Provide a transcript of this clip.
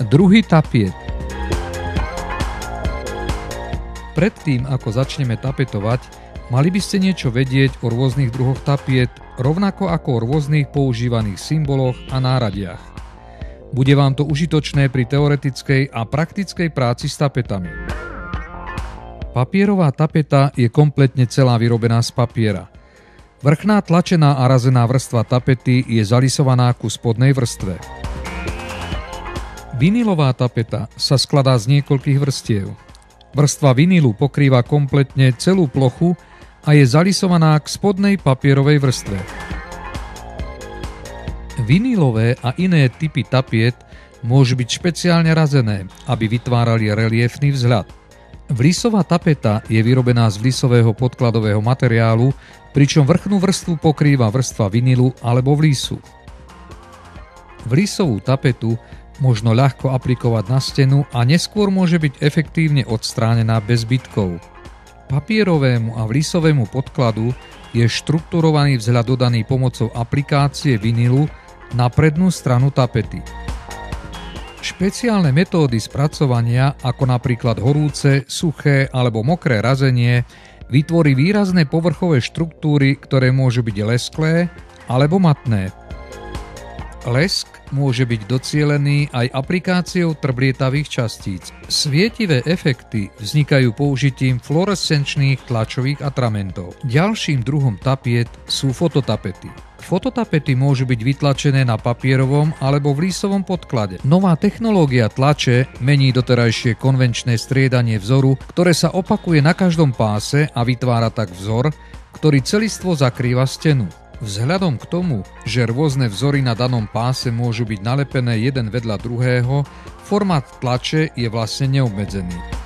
Druhy tapiet. Predtým, ako začneme tapetovať, mali by ste niečo vedieť o rôznych druhoch tapiet, rovnako ako o rôznych používaných symboloch a náradiach. Bude vám to užitočné pri teoretickej a praktickej práci s tapetami. Papierová tapeta je kompletne celá vyrobená z papiera. Vrchná tlačená a razená vrstva tapety je zalisovaná ku spodnej vrstve. Vinilová tapeta sa skladá z niekoľkých vrstiev. Vrstva vinilu pokrýva kompletne celú plochu a je zalisovaná k spodnej papierovej vrstve. Vinilové a iné typy tapiet môžu byť špeciálne razené, aby vytvárali reliéfny vzhľad. Vlisová tapeta je vyrobená z vlisového podkladového materiálu, pričom vrchnú vrstvu pokrýva vrstva vinilu alebo vlisu. Vlisovú tapetu možno ľahko aplikovať na stenu a neskôr môže byť efektívne odstránená bez zbytkov. Papierovému a vlisovému podkladu je štrukturovaný vzhľad dodaný pomocou aplikácie vinilu na prednú stranu tapety. Špeciálne metódy spracovania, ako napríklad horúce, suché alebo mokré razenie, vytvorí výrazné povrchové štruktúry, ktoré môžu byť lesklé alebo matné. Lesk môže byť docielený aj aplikáciou trblietavých častíc. Svietivé efekty vznikajú použitím fluorescenčných tlačových atramentov. Ďalším druhom tapiet sú fototapety. Fototapety môžu byť vytlačené na papierovom alebo vlisovom podklade. Nová technológia tlače mení doterajšie konvenčné striedanie vzoru, ktoré sa opakuje na každom páse a vytvára tak vzor, ktorý celistvo zakrýva stenu. Vzhľadom k tomu, že rôzne vzory na danom páse môžu byť nalepené jeden vedľa druhého, formát tlače je vlastne neobmedzený.